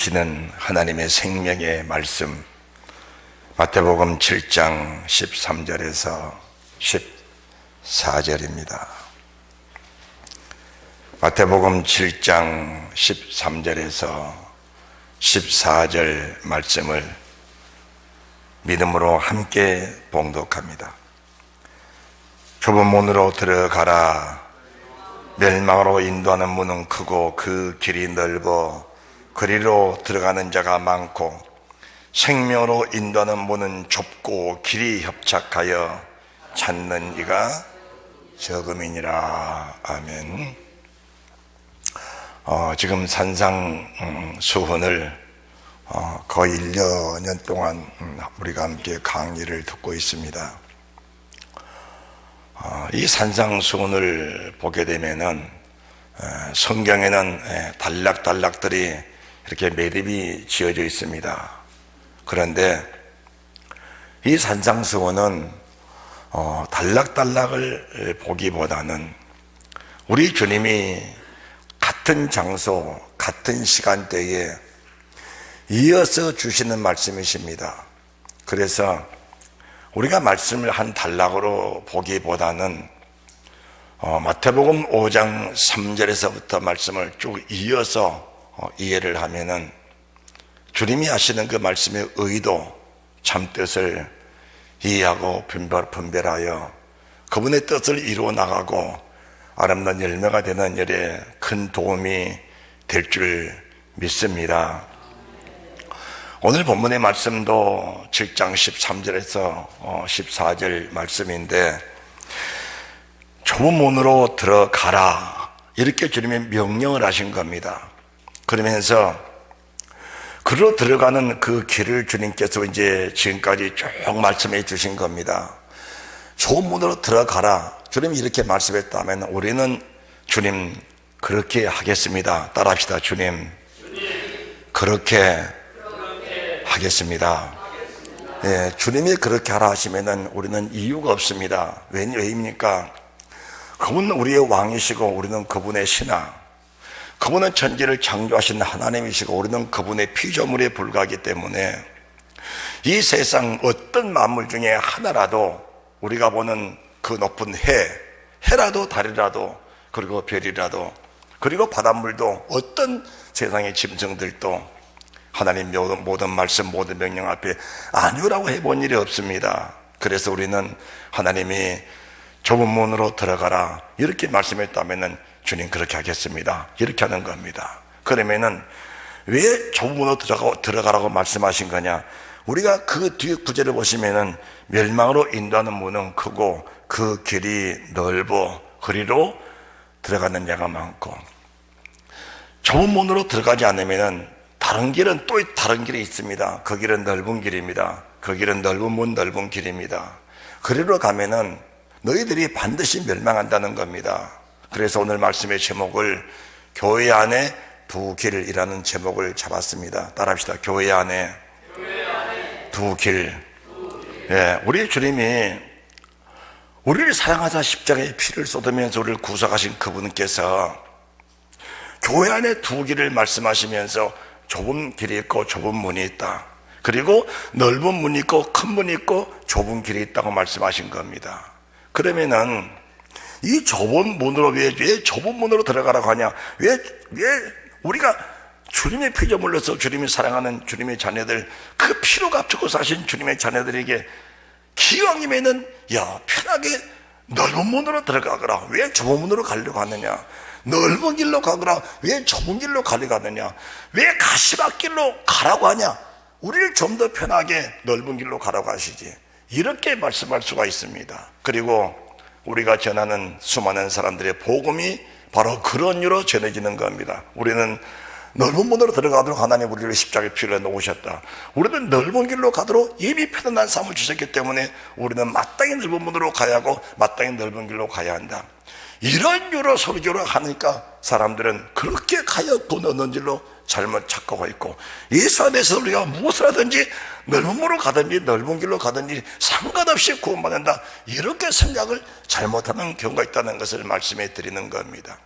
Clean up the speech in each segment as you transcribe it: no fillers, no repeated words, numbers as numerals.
주시는 하나님의 생명의 말씀, 마태복음 7장 13절에서 14절입니다. 마태복음 7장 13절에서 14절 말씀을 믿음으로 함께 봉독합니다. 좁은 문으로 들어가라. 멸망으로 인도하는 문은 크고 그 길이 넓어 그리로 들어가는 자가 많고 생명으로 인도하는 문은 좁고 길이 협착하여 찾는 이가 적음이니라. 아멘. 지금 산상수훈을 거의 1년 동안 우리가 함께 강의를 듣고 있습니다. 이 산상수훈을 보게 되면은 성경에는 단락단락들이 이렇게 매듭이 지어져 있습니다. 그런데 이 산상수훈은 단락단락을 보기보다는 우리 주님이 같은 장소, 같은 시간대에 이어서 주시는 말씀이십니다. 그래서 우리가 말씀을 한 단락으로 보기보다는 마태복음 5장 3절에서부터 말씀을 쭉 이어서 이해를 하면은 주님이 하시는 그 말씀의 의도, 참뜻을 이해하고 분별하여 그분의 뜻을 이루어 나가고 아름다운 열매가 되는 일에 큰 도움이 될 줄 믿습니다. 오늘 본문의 말씀도 7장 13절에서 14절 말씀인데, 좁은 문으로 들어가라 이렇게 주님이 명령을 하신 겁니다. 그러면서 그로 들어가는 그 길을 주님께서 이제 지금까지 쭉 말씀해 주신 겁니다. 좁은 문으로 들어가라. 주님이 이렇게 말씀했다면 우리는 주님 그렇게 하겠습니다. 따라합시다. 주님 그렇게 하겠습니다. 예, 주님이 그렇게 하라 하시면은 우리는 이유가 없습니다. 왜입니까? 그분은 우리의 왕이시고 우리는 그분의 신하, 그분은 천지를 창조하신 하나님이시고 우리는 그분의 피조물에 불과하기 때문에 이 세상 어떤 만물 중에 하나라도 우리가 보는 그 높은 해라도 달이라도 그리고 별이라도 그리고 바닷물도 어떤 세상의 짐승들도 하나님 모든 말씀 모든 명령 앞에 아니오라고 해본 일이 없습니다. 그래서 우리는 하나님이 좁은 문으로 들어가라 이렇게 말씀했다면은 주님 그렇게 하겠습니다 이렇게 하는 겁니다. 그러면은 왜 좁은 문으로 들어가라고 말씀하신 거냐? 우리가 그 뒤에 구절을 보시면은 멸망으로 인도하는 문은 크고 그 길이 넓어 그리로 들어가는 자가 많고, 좁은 문으로 들어가지 않으면은 다른 길은 또 다른 길이 있습니다. 그 길은 넓은 길입니다. 그 길은 넓은 문 넓은 길입니다. 그리로 가면은 너희들이 반드시 멸망한다는 겁니다. 그래서 오늘 말씀의 제목을 교회 안에 두 길이라는 제목을 잡았습니다. 따라합시다. 교회 안에 두 길. 예, 우리 주님이 우리를 사랑하사 십자가에 피를 쏟으면서 우리를 구속하신 그분께서 교회 안에 두 길을 말씀하시면서 좁은 길이 있고 좁은 문이 있다. 그리고 넓은 문이 있고 큰 문이 있고 좁은 길이 있다고 말씀하신 겁니다. 그러면은 이 좁은 문으로 왜 좁은 문으로 들어가라고 하냐? 왜 우리가 주님의 피조물로서 주님이 사랑하는 주님의 자녀들, 그 피로 값주고 사신 주님의 자녀들에게 기왕이면은 편하게 넓은 문으로 들어가거라. 왜 좁은 문으로 가려고 하느냐? 넓은 길로 가거라. 왜 좁은 길로 가려고 하느냐? 왜 가시밭길로 가라고 하냐? 우리를 좀 더 편하게 넓은 길로 가라고 하시지. 이렇게 말씀할 수가 있습니다. 그리고 우리가 전하는 수많은 사람들의 복음이 바로 그런 이유로 전해지는 겁니다. 우리는 넓은 문으로 들어가도록 하나님 우리를 십자가에 피를 놓으셨다. 우리는 넓은 길로 가도록 이미 편안한 삶을 주셨기 때문에 우리는 마땅히 넓은 문으로 가야 하고 마땅히 넓은 길로 가야 한다. 이런 이유로 서로서로 하니까 사람들은 그렇게 가야 돈 얻는 길로 잘못 착각하고 있고, 예수 안에서 우리가 무엇을 하든지 넓은 문으로 가든지 넓은 길로 가든지 상관없이 구원받는다, 이렇게 생각을 잘못하는 경우가 있다는 것을 말씀해 드리는 겁니다.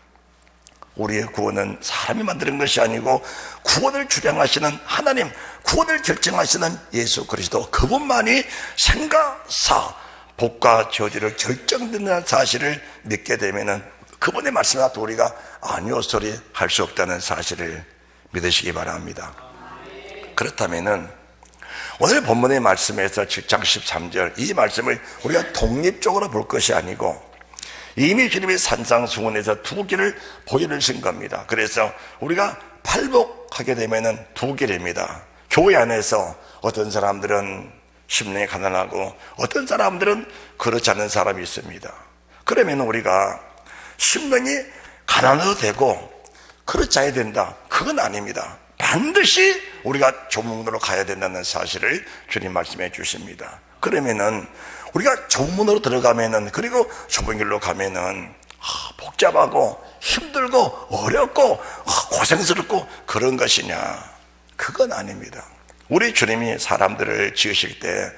우리의 구원은 사람이 만드는 것이 아니고 구원을 주량하시는 하나님, 구원을 결정하시는 예수 그리스도, 그분만이 생가사 복과 저주를 결정짓는 사실을 믿게 되면은 그분의 말씀 앞에 우리가 아니요 소리 할 수 없다는 사실을 믿으시기 바랍니다. 그렇다면은 오늘 본문의 말씀에서 7장 13절 이 말씀을 우리가 독립적으로 볼 것이 아니고 이미 주님이 산상수훈에서 두 길을 보여주신 겁니다. 그래서 우리가 팔복하게 되면은 두 길입니다. 교회 안에서 어떤 사람들은 심령이 가난하고 어떤 사람들은 그렇지 않은 사람이 있습니다. 그러면 우리가 심령이 가난해도 되고 그렇지 않아야 된다, 그건 아닙니다. 반드시 우리가 좁은 문으로 가야 된다는 사실을 주님 말씀해 주십니다. 그러면은 우리가 좁은 문으로 들어가면은, 그리고 좁은 길로 가면은 복잡하고 힘들고 어렵고 고생스럽고 그런 것이냐, 그건 아닙니다. 우리 주님이 사람들을 지으실 때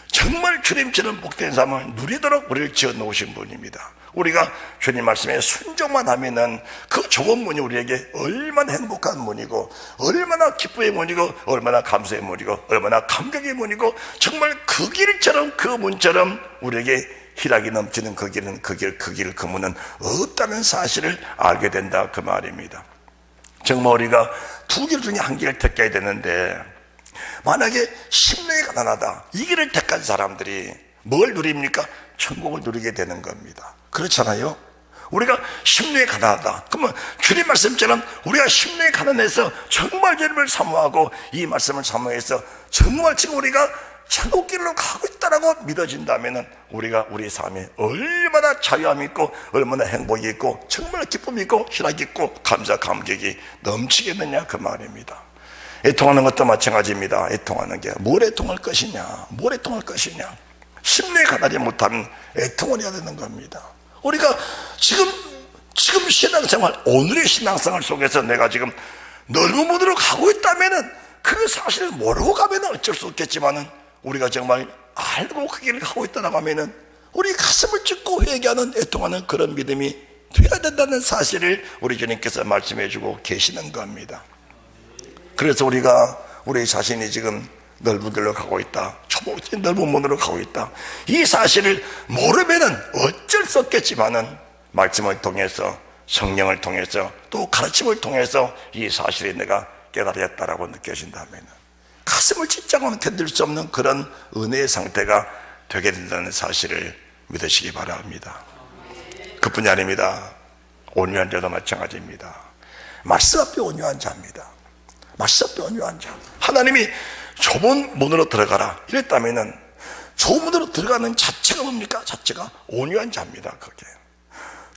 정말 주님처럼 복된 삶을 누리도록 우리를 지어 놓으신 분입니다. 우리가 주님 말씀에 순종만 하면은 그 좁은 문이 우리에게 얼마나 행복한 문이고, 얼마나 기쁨의 문이고, 얼마나 감사의 문이고, 얼마나 감격의 문이고, 정말 그 길처럼, 그 문처럼 우리에게 희락이 넘치는 그 길은, 그 문은 없다는 사실을 알게 된다, 그 말입니다. 정말 우리가 두 길 중에 한 길을 택해야 되는데, 만약에 심령이 가난하다, 이 길을 택한 사람들이 뭘 누립니까? 천국을 누리게 되는 겁니다. 그렇잖아요. 우리가 심령이 가난하다, 그러면 주님 말씀처럼 우리가 심령이 가난해서 정말 주님을 사모하고 이 말씀을 사모해서 정말 지금 우리가 천국길로 가고 있다라고 믿어진다면 우리가 우리 삶에 얼마나 자유함이 있고, 얼마나 행복이 있고, 정말 기쁨이 있고, 희락이 있고, 감사 감격이 넘치겠느냐, 그 말입니다. 애통하는 것도 마찬가지입니다. 애통하는 게 뭘 애통할 것이냐, 뭘 애통할 것이냐. 심령이 가난하지 못하면 애통을 해야 되는 겁니다. 우리가 지금 신앙생활, 오늘의 신앙생활 속에서 내가 지금 넓은 문으로 가고 있다면은 그 사실을 모르고 가면은 어쩔 수 없겠지만은, 우리가 정말 알고 그 길을 가고 있다고 하면은 우리 가슴을 찢고 회개하는, 애통하는 그런 믿음이 되어야 된다는 사실을 우리 주님께서 말씀해 주고 계시는 겁니다. 그래서 우리가 우리 자신이 지금 넓은 길로 가고 있다, 넓은 문으로 가고 있다, 이 사실을 모르면은 어쩔 수 없겠지만은 말씀을 통해서, 성령을 통해서, 또 가르침을 통해서 이 사실이 내가 깨달았다라고 느껴진다면 가슴을 찢자고는 견딜 수 없는 그런 은혜의 상태가 되게 된다는 사실을 믿으시기 바랍니다. 그뿐이 아닙니다. 온유한 자도 마찬가지입니다. 말씀 앞에 온유한 자입니다. 말씀 앞에 온유한 자. 하나님이 좁은 문으로 들어가라 이랬다면은 좁은 문으로 들어가는 자체가 뭡니까? 자체가 온유한 자입니다. 그게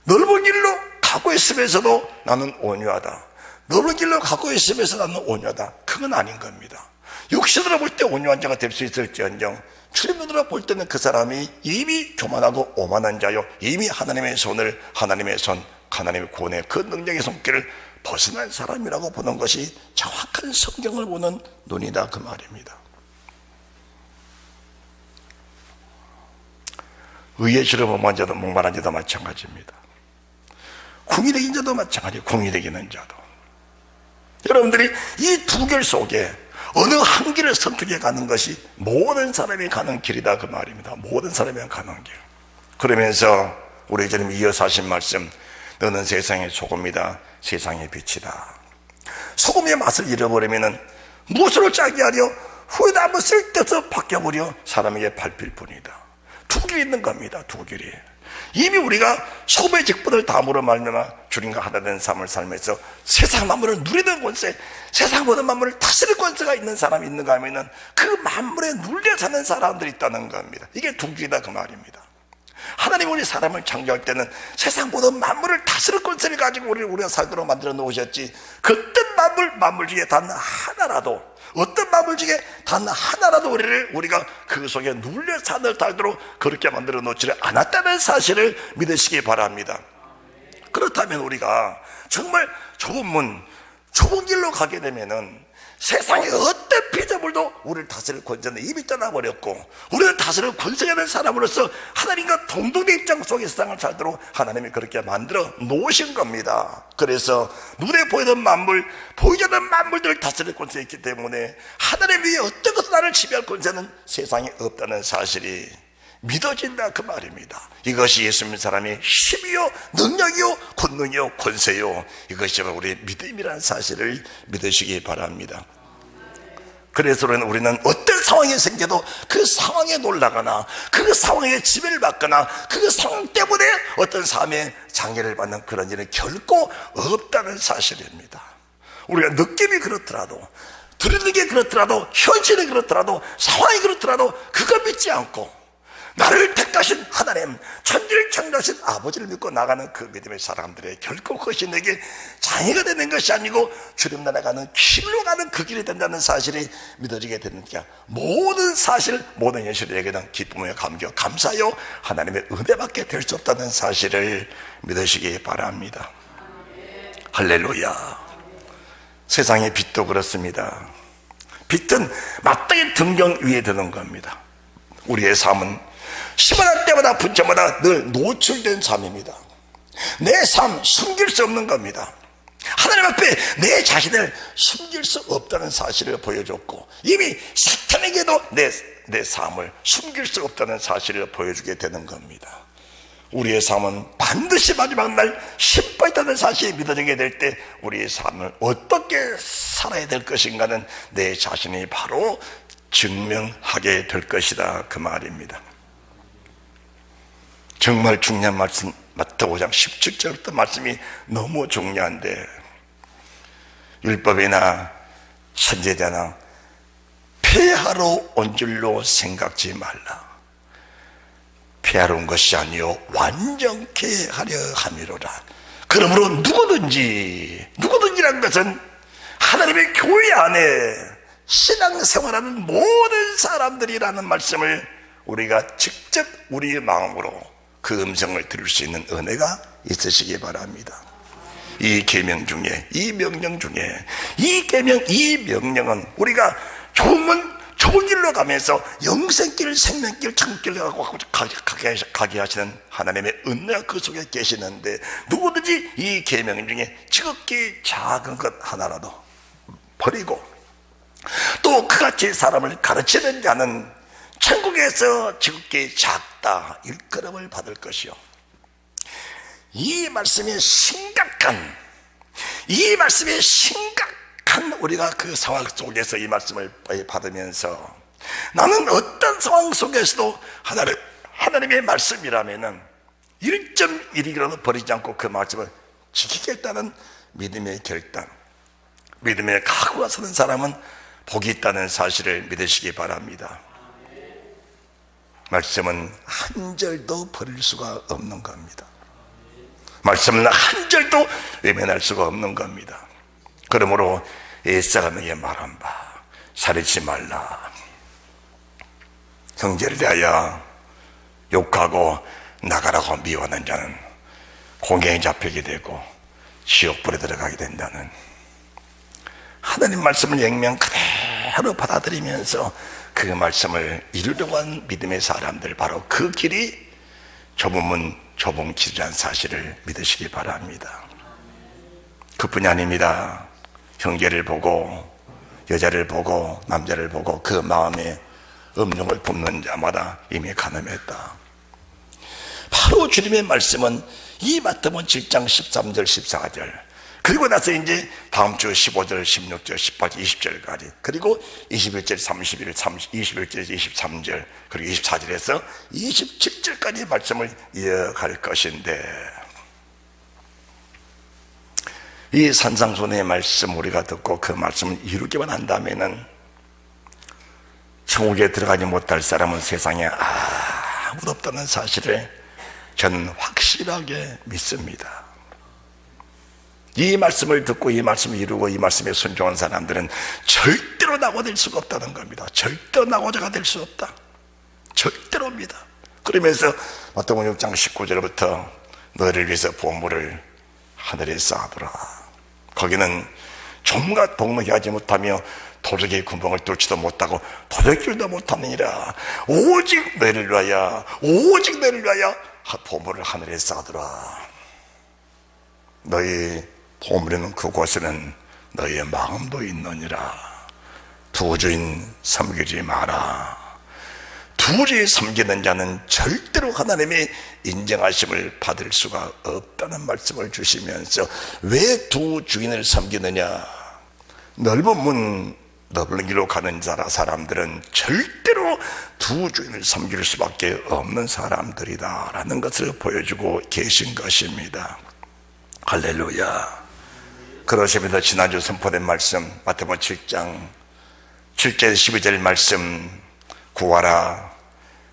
넓은 길로 가고 있으면서도 나는 온유하다, 넓은 길로 가고 있으면서 나는 온유하다, 그건 아닌 겁니다. 육신으로 볼 때 온유한 자가 될 수 있을지언정 주님 눈으로 볼 때는 그 사람이 이미 교만하고 오만한 자요, 이미 하나님의 구원의 그 능력의 손길을 벗어난 사람이라고 보는 것이 정확한 성경을 보는 눈이다, 그 말입니다. 의의 실을 목마른 자도 마찬가지입니다. 궁이 되긴 자도 마찬가지예요. 궁이 되기는 자도. 여러분들이 이 두 길 속에 어느 한 길을 선택해 가는 것이 모든 사람이 가는 길이다, 그 말입니다. 모든 사람이 가는 길. 그러면서 우리 주님 이어서 하신 말씀, 너는 세상의 소금이다, 세상의 빛이다. 소금의 맛을 잃어버리면 무엇으로 짜게 하려? 후에도 한번 쓸데없어 바뀌어버려 사람에게 밟힐 뿐이다. 두 길이 있는 겁니다. 두 길이. 이미 우리가 소금의 직분을 다함으로 말미암아 주님과 하나 된 삶을 살면서 세상 만물을 누리는 권세, 세상 모든 만물을 다스릴 권세가 있는 사람이 있는가 하면은 그 만물에 눌려 사는 사람들이 있다는 겁니다. 이게 두 길이다, 그 말입니다. 하나님 우리 사람을 창조할 때는 세상 모든 만물을 다스릴 권세를 가지고 우리가 살도록 만들어 놓으셨지, 그 어떤 만물 중에 단 하나라도, 어떤 만물 중에 단 하나라도 우리가 그 속에 눌려 살도록 그렇게 만들어 놓지를 않았다는 사실을 믿으시기 바랍니다. 그렇다면 우리가 정말 좁은 길로 가게 되면은 세상에 어떤 피조물도 하나님도 우리를 다스릴 권세는 이미 떠나버렸고, 우리를 다스릴 권세가 된 사람으로서 하나님과 동등된 입장 속에 세상을 살도록 하나님이 그렇게 만들어 놓으신 겁니다. 그래서 눈에 보이는 만물, 보이지 않는 만물들을 다스릴 권세가 있기 때문에 하나님 위에 어떤 것도 나를 지배할 권세는 세상에 없다는 사실이 믿어진다, 그 말입니다. 이것이 예수 믿는 사람의 힘이요, 능력이요, 권능이요, 권세요, 이것이 우리의 믿음이라는 사실을 믿으시기 바랍니다. 그래서 우리는 어떤 상황이 생겨도 그 상황에 놀라거나 그 상황에 지배를 받거나 그 상황 때문에 어떤 삶의 장애를 받는 그런 일은 결코 없다는 사실입니다. 우리가 느낌이 그렇더라도, 들리는 게 그렇더라도, 현실이 그렇더라도, 상황이 그렇더라도 그거 믿지 않고 나를 택하신 하나님, 천지를 창조하신 아버지를 믿고 나가는 그 믿음의 사람들의 결코 그것이 내게 장애가 되는 것이 아니고 주님 나라 가는 길로 가는 그 길이 된다는 사실이 믿어지게 되니까 모든 사실, 모든 현실에게는 기쁨과 감격, 감사요, 하나님의 은혜밖에 될 수 없다는 사실을 믿으시기 바랍니다. 할렐루야. 세상의 빛도 그렇습니다. 빛은 마땅히 등경 위에 드는 겁니다. 우리의 삶은 시간할 때마다 분자마다 늘 노출된 삶입니다. 내 삶 숨길 수 없는 겁니다. 하나님 앞에 내 자신을 숨길 수 없다는 사실을 보여줬고, 이미 사탄에게도 내 삶을 숨길 수 없다는 사실을 보여주게 되는 겁니다. 우리의 삶은 반드시 마지막 날 심판이 있다는 사실이 믿어지게 될 때 우리의 삶을 어떻게 살아야 될 것인가는 내 자신이 바로 증명하게 될 것이다, 그 말입니다. 정말 중요한 말씀, 마태복음 5장 17절부터 말씀이 너무 중요한데, 율법이나 선지자나 폐하러 온 줄로 생각지 말라. 폐하러 온 것이 아니요 완전케 하려 함이로라. 그러므로 누구든지라는 것은 하나님의 교회 안에 신앙생활하는 모든 사람들이라는 말씀을 우리가 직접 우리의 마음으로 그 음성을 들을 수 있는 은혜가 있으시기 바랍니다. 이 계명 중에, 이 명령 중에, 이 계명, 이 명령은 우리가 좋은 길로 가면서 영생길, 생명길, 창길로 가게 하시는 하나님의 은혜가 그 속에 계시는데, 누구든지 이 계명 중에 지극히 작은 것 하나라도 버리고 또 그같이 사람을 가르치는 자는 천국에서 지극히 작다 일컬음을 받을 것이요. 이 말씀이 심각한 우리가 그 상황 속에서 이 말씀을 받으면서 나는 어떤 상황 속에서도 하나님의 말씀이라면은 1.1이라도 버리지 않고 그 말씀을 지키겠다는 믿음의 결단, 믿음의 각오가 서는 사람은 복이 있다는 사실을 믿으시기 바랍니다. 말씀은 한 절도 버릴 수가 없는 겁니다. 말씀은 한 절도 외면할 수가 없는 겁니다. 그러므로 옛사람에게 말한 바 살리지 말라. 형제를 대하여 욕하고 나가라고 미워하는 자는 공경에 잡히게 되고 지옥불에 들어가게 된다는 하나님 말씀을 영명 그대로 받아들이면서 그 말씀을 이루려고 한 믿음의 사람들, 바로 그 길이 좁은 문 좁은 길이라는 사실을 믿으시기 바랍니다. 그뿐이 아닙니다. 형제를 보고 여자를 보고 남자를 보고 그 마음에 음흉을 품는 자마다 이미 가늠했다. 바로 주님의 말씀은 이 마태복음 7장 13절 14절, 그리고 나서 이제 다음 주 15절 16절 18절 20절까지, 그리고 21절 31절 21절 23절, 그리고 24절에서 27절까지 말씀을 이어갈 것인데, 이 산상수훈의 말씀 우리가 듣고 그 말씀을 이루기만 한다면은 천국에 들어가지 못할 사람은 세상에 아무도 없다는 사실을 저는 확실하게 믿습니다. 이 말씀을 듣고 이 말씀을 이루고 이 말씀에 순종한 사람들은 절대로 낙오될 수가 없다는 겁니다. 절대로 낙오자가 될 수 없다. 절대로입니다. 그러면서 마태복음 6장 19절부터 너희를 위해서 보물을 하늘에 쌓아두라. 거기는 종과 동무히 하지 못하며 도적의 구멍을 뚫지도 못하고 도적질도 못하느니라. 오직 너를 위하여, 오직 너를 위하여 보물을 하늘에 쌓아두라. 너희 보물에는 그곳에는 너희의 마음도 있느니라. 두 주인 섬기지 마라. 두 주인 섬기는 자는 절대로 하나님의 인정하심을 받을 수가 없다는 말씀을 주시면서, 왜 두 주인을 섬기느냐? 넓은 문 넓은 길로 가는 사람들은 절대로 두 주인을 섬길 수밖에 없는 사람들이다 라는 것을 보여주고 계신 것입니다. 할렐루야. 그러시면서 지난주 선포된 말씀 마태복음 7장 7절 12절 말씀, 구하라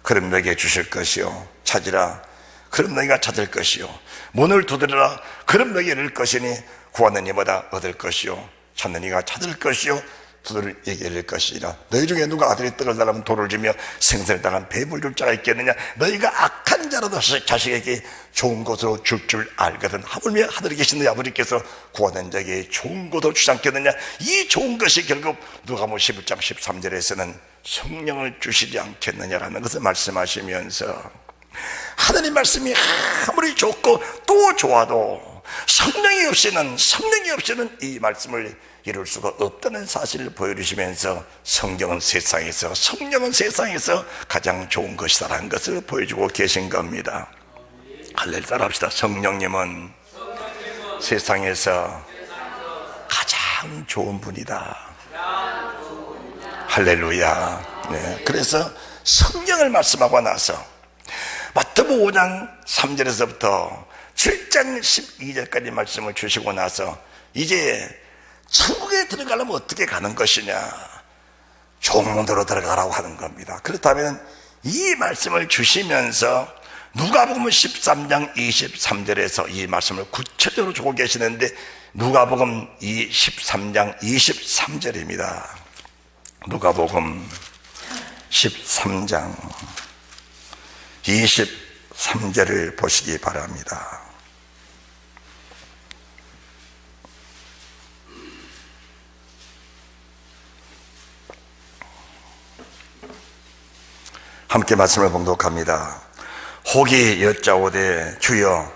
그럼 너에게 주실 것이요, 찾으라 그럼 너희가 찾을 것이요, 문을 두드려라 그럼 너희가 열릴 것이니, 구하는 이마다 얻을 것이요, 찾는 이가 찾을 것이요, 두드리게 열릴 것이라. 너희 중에 누가 아들이 떡을 달라면 돌을 주며 생선을 당한 배불 줄 자가 있겠느냐? 너희가 악한 자라도 자식에게 좋은 것으로 줄 줄 알거든. 하물며 하늘에 계신 너희 아버지께서 구하는 자에게 좋은 것으로 주지 않겠느냐? 이 좋은 것이 결국 누가복음 11장 13절에서는 성령을 주시지 않겠느냐라는 것을 말씀하시면서, 하나님 말씀이 아무리 좋고 또 좋아도 성령이 없이는 이 말씀을 이룰 수가 없다는 사실을 보여주시면서, 성령은 세상에서 가장 좋은 것이다라는 것을 보여주고 계신 겁니다. 할렐루야. 따라합시다. 성령님은 세상에서 가장 좋은 분이다. 할렐루야. 네. 그래서 성령을 말씀하고 나서 마태복음 5장 3절에서부터 7장 12절까지 말씀을 주시고 나서, 이제 천국에 들어가려면 어떻게 가는 것이냐? 종문으로 들어가라고 하는 겁니다. 그렇다면 이 말씀을 주시면서 누가복음 13장 23절에서 이 말씀을 구체적으로 주고 계시는데, 누가복음 13장 23절입니다. 누가복음 13장 23절을 보시기 바랍니다. 함께 말씀을 봉독합니다. 혹이 여짜오되 주여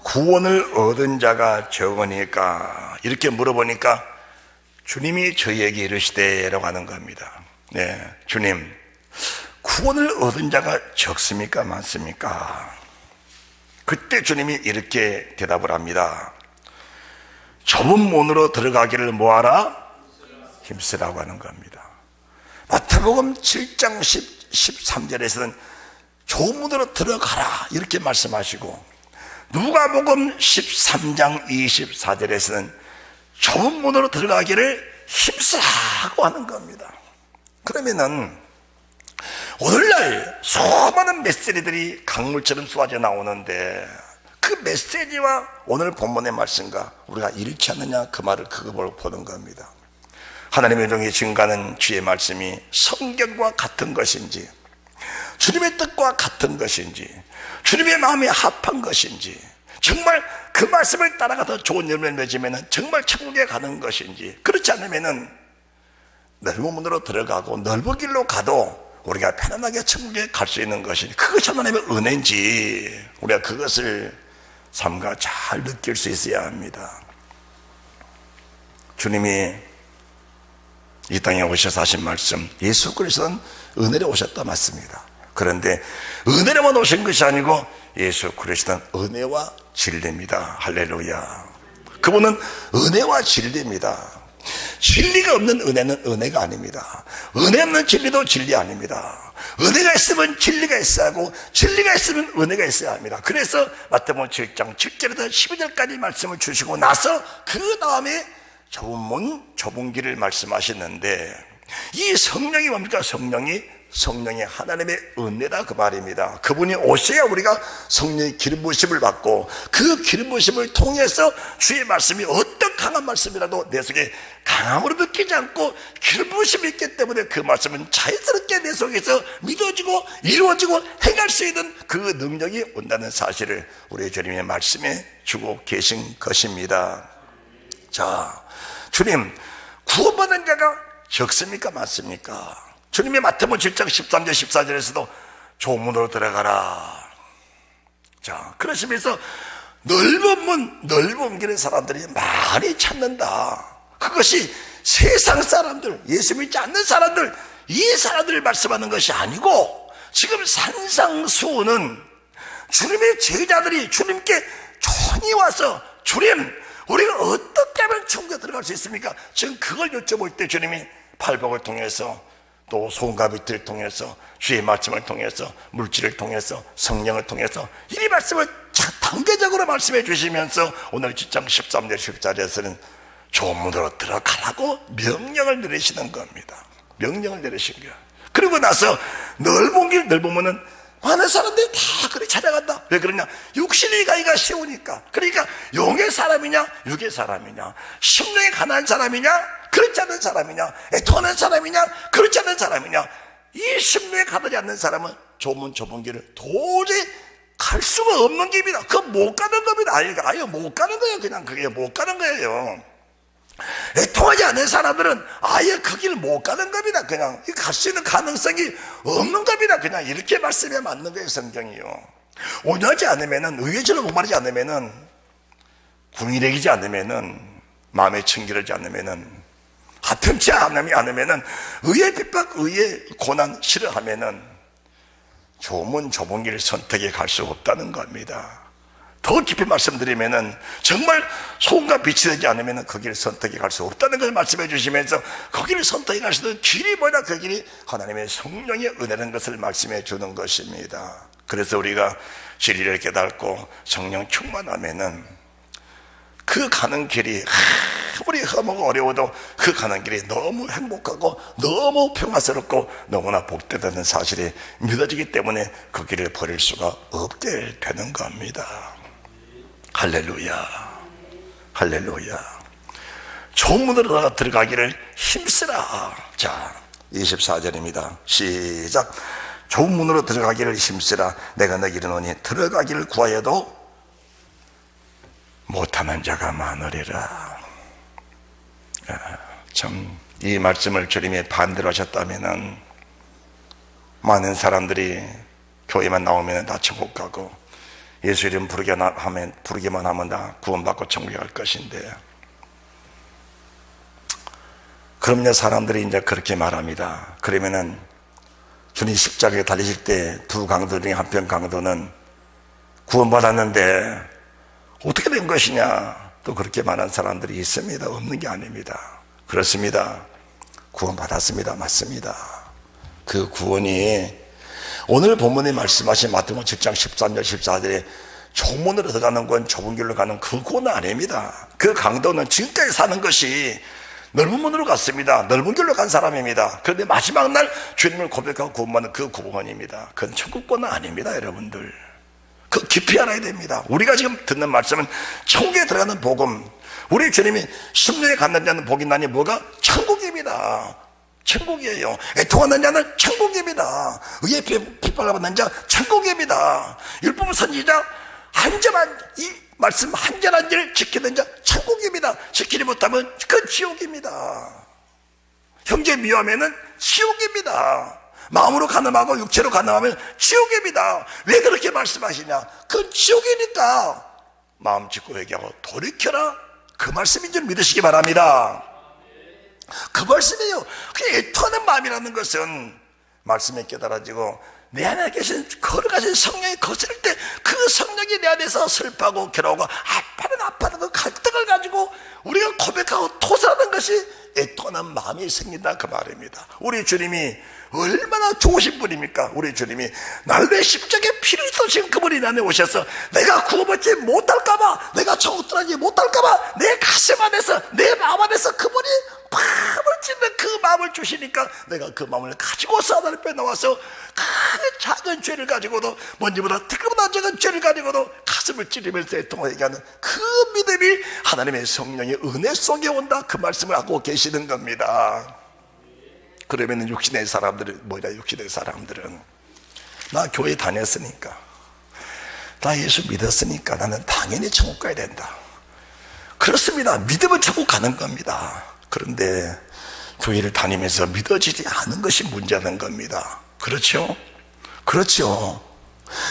구원을 얻은 자가 적으니까, 이렇게 물어보니까 주님이 저희에게 이르시되 라고 하는 겁니다. 네, 주님, 구원을 얻은 자가 적습니까 많습니까? 그때 주님이 이렇게 대답을 합니다. 좁은 문으로 들어가기를 뭐하라? 힘쓰라고 하는 겁니다. 마태복음 7장 13절에서는 좁은 문으로 들어가라 이렇게 말씀하시고, 누가복음 13장 24절에서는 좁은 문으로 들어가기를 힘쓰라고 하는 겁니다. 그러면은 오늘날 수많은 메시지들이 강물처럼 쏟아져 나오는데, 그 메시지와 오늘 본문의 말씀과 우리가 일치 않느냐, 그걸 보는 겁니다. 하나님의 종이 증가하는 주의 말씀이 성경과 같은 것인지, 주님의 뜻과 같은 것인지, 주님의 마음에 합한 것인지, 정말 그 말씀을 따라가서 좋은 열매를 맺으면 정말 천국에 가는 것인지, 그렇지 않으면 넓은 문으로 들어가고 넓은 길로 가도 우리가 편안하게 천국에 갈 수 있는 것인지, 그것이 하나님의 은혜인지, 우리가 그것을 삶과 잘 느낄 수 있어야 합니다. 주님이 이 땅에 오셔서 하신 말씀, 예수 그리스도는 은혜로 오셨다 맞습니다. 그런데 은혜로만 오신 것이 아니고 예수 그리스도는 은혜와 진리입니다. 할렐루야. 그분은 은혜와 진리입니다. 진리가 없는 은혜는 은혜가 아닙니다. 은혜 없는 진리도 진리 아닙니다. 은혜가 있으면 진리가 있어야 하고, 진리가 있으면 은혜가 있어야 합니다. 그래서 마태복음 7장 7절에서 12절까지 말씀을 주시고 나서 그 다음에 좁은 문, 좁은 길을 말씀하시는데, 이 성령이 뭡니까? 성령이 하나님의 은혜다 그 말입니다. 그분이 오셔야 우리가 성령의 기름 부으심을 받고, 그 기름 부으심을 통해서 주의 말씀이 어떤 강한 말씀이라도 내 속에 강함으로 느끼지 않고 기름 부으심이 있기 때문에 그 말씀은 자연스럽게 내 속에서 믿어지고 이루어지고 행할 수 있는 그 능력이 온다는 사실을 우리 주님의 말씀에 주고 계신 것입니다. 자, 주님, 구원받은 자가 적습니까? 많습니까? 주님이 마태복음 7장 13절 14절에서도 조문으로 들어가라. 자, 그러시면서 넓은 문, 넓은 길의 사람들이 많이 찾는다. 그것이 세상 사람들, 예수 믿지 않는 사람들, 이 사람들을 말씀하는 것이 아니고, 지금 산상수훈은 주님의 제자들이 주님께 천히 와서, 주님, 우리가 어떻게 하면 천국에 들어갈 수 있습니까? 지금 그걸 여쭤볼 때 주님이 팔복을 통해서, 또 소금과 비트를 통해서, 주의 말씀을 통해서, 물질을 통해서, 성령을 통해서 이 말씀을 단계적으로 말씀해 주시면서 오늘 7장 13절 14절에서는 조문으로 들어가라고 명령을 내리시는 겁니다. 명령을 내리신 거야. 그리고 나서 넓은 길 넓으면은 많은 사람들이 다 그리 찾아간다. 왜 그러냐? 육신의 가기가 쉬우니까. 그러니까 용의 사람이냐 육의 사람이냐, 심령에 가난한 사람이냐 그렇지 않은 사람이냐, 애통하는 사람이냐 그렇지 않은 사람이냐, 이 심령에 가지 않는 사람은 좁은 길을 도저히 갈 수가 없는 길입니다. 그거 못 가는 겁니다. 아예 못 가는 거예요. 그냥 그게 못 가는 거예요. 애통하지 않는 사람들은 아예 그 길을 못 가는 겁니다. 그냥 갈 수 있는 가능성이 없는 겁니다. 그냥 이렇게 말씀에 맞는 거예요, 성경이요. 온유하지 않으면은, 의외적으로 목마르지 않으면은, 궁일해지지 않으면은, 마음에 청결하지 않으면은, 하품치 않으면은, 의의 핍박, 의의 고난 싫어하면은 좁은 길을 선택해 갈 수 없다는 겁니다. 더 깊이 말씀드리면은 정말 소금과 빛이 되지 않으면 그 길을 선택해 갈 수 없다는 것을 말씀해 주시면서, 그 길을 선택해 갈 수 있는 길이 뭐냐? 그 길이 하나님의 성령의 은혜라는 것을 말씀해 주는 것입니다. 그래서 우리가 진리를 깨닫고 성령 충만하면은 그 가는 길이 아무리 험하고 어려워도 그 가는 길이 너무 행복하고 너무 평화스럽고 너무나 복되다는 사실이 믿어지기 때문에 그 길을 버릴 수가 없게 되는 겁니다. 할렐루야, 할렐루야. 좋은 문으로 들어가기를 힘쓰라. 자, 24절입니다. 시작. 좋은 문으로 들어가기를 힘쓰라. 내가 너에게 이르노니 들어가기를 구하여도 못하는 자가 많으리라. 참, 이 말씀을 주님이 반대로 하셨다면 많은 사람들이 교회만 나오면 다 천국 가고, 예수 이름 부르기만 하면 다 구원받고 천국에 갈 것인데, 그럼요, 사람들이 이제 그렇게 말합니다. 그러면은 주님 십자가에 달리실 때 두 강도 중에 한편 강도는 구원받았는데 어떻게 된 것이냐, 또 그렇게 말하는 사람들이 있습니다. 없는 게 아닙니다. 그렇습니다. 구원받았습니다. 맞습니다. 그 구원이 오늘 본문에 말씀하신 마태복음 7장 13절 14절에 좁문으로 들어가는 건, 좁은 길로 가는 그 구원은 아닙니다. 그 강도는 지금까지 사는 것이 넓은 문으로 갔습니다. 넓은 길로 간 사람입니다. 그런데 마지막 날 주님을 고백하고 구원받는 그 구원입니다. 그건 천국권은 아닙니다, 여러분들. 그 깊이 알아야 됩니다. 우리가 지금 듣는 말씀은 천국에 들어가는 복음, 우리 주님이 심령에 갖는 자는 복이 나니 뭐가? 천국입니다. 천국이에요. 애통하는 자는 천국입니다. 의에 핍박을 받는 자 천국입니다. 율법 선지자 한절한 이 말씀 한절한 절 지키는 자 천국입니다. 지키지 못하면 그 지옥입니다. 형제 미워하면은 지옥입니다. 마음으로 가늠하고 육체로 가늠하면 지옥입니다. 왜 그렇게 말씀하시냐? 그건 지옥이니까 마음 짓고 회개하고 돌이켜라, 그 말씀인 줄 믿으시기 바랍니다. 그 말씀이에요. 그 애통하는 마음이라는 것은 말씀에 깨달아지고 내 안에 계신 걸어가신 성령이 거스를 때 그 성령이 내 안에서 슬퍼하고 괴로워하고 아파하는 그 갈등을 가지고 우리가 고백하고 토설하는 것이 애통하는 마음이 생긴다, 그 말입니다. 우리 주님이 얼마나 좋으신 분입니까? 우리 주님이 날내 십자가에 피를 쏟으신 그분이 내 안에 오셔서 내가 구원받지 못할까봐, 내가 천국 들어가지 못할까봐 내 가슴 안에서, 내 마음 안에서 그분이 마음을 찢는 그 마음을 주시니까 내가 그 마음을 가지고서 하나님 앞에 나와서 그 작은 죄를 가지고도, 먼지보다 티끌보다 작은 죄를 가지고도 가슴을 찌르면서 애통하게 하는 그 믿음이 하나님의 성령의 은혜 속에 온다, 그 말씀을 하고 계시는 겁니다. 그러면 육신의 사람들은 뭐냐? 육신의 사람들은 나 교회 다녔으니까, 나 예수 믿었으니까 나는 당연히 천국 가야 된다. 그렇습니다. 믿으면 천국 가는 겁니다. 그런데 교회를 다니면서 믿어지지 않은 것이 문제라는 겁니다. 그렇죠? 그렇죠.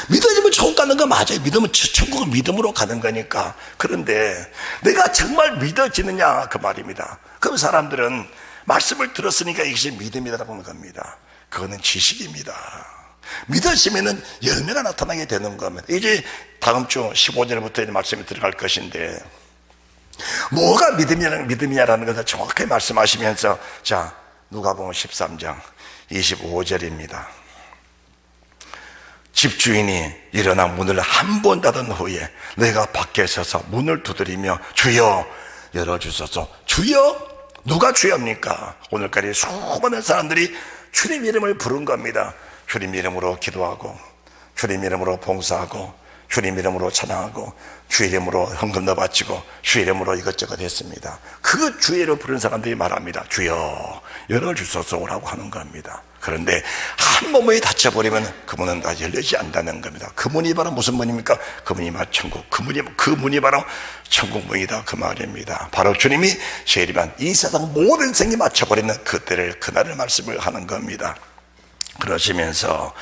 믿어지면 천국 가는 거 맞아요. 믿으면 천국은 믿음으로 가는 거니까. 그런데 내가 정말 믿어지느냐 그 말입니다. 그럼 사람들은 말씀을 들었으니까 이것이 믿음이라고 하는 겁니다. 그거는 지식입니다. 믿으시면은 열매가 나타나게 되는 겁니다. 이제 다음 주 15절부터 말씀이 들어갈 것인데, 뭐가 믿음이냐라는 것을 정확하게 말씀하시면서, 자, 누가복음 13장 25절입니다. 집주인이 일어나 문을 한 번 닫은 후에 내가 밖에 서서 문을 두드리며 주여 열어주소서. 주여? 누가 주여입니까? 오늘까지 수많은 사람들이 주님 이름을 부른 겁니다. 주님 이름으로 기도하고, 주님 이름으로 봉사하고, 주님 이름으로 찬양하고, 주 이름으로 헌금도 바치고, 주 이름으로 이것저것 했습니다. 그 주 이름을 부른 사람들이 말합니다. 주여 열어주소서라고 하는 겁니다. 그런데 한 몸이 닫혀버리면 그 문은 다 열리지 않는다는 겁니다. 그 문이 바로 무슨 문입니까? 그 문이 바로 천국, 그 문이 바로 천국 문이다 그 말입니다. 바로 주님이 재림한 이 세상 모든 생이 맞춰버리는 그날을 말씀을 하는 겁니다. 그러시면서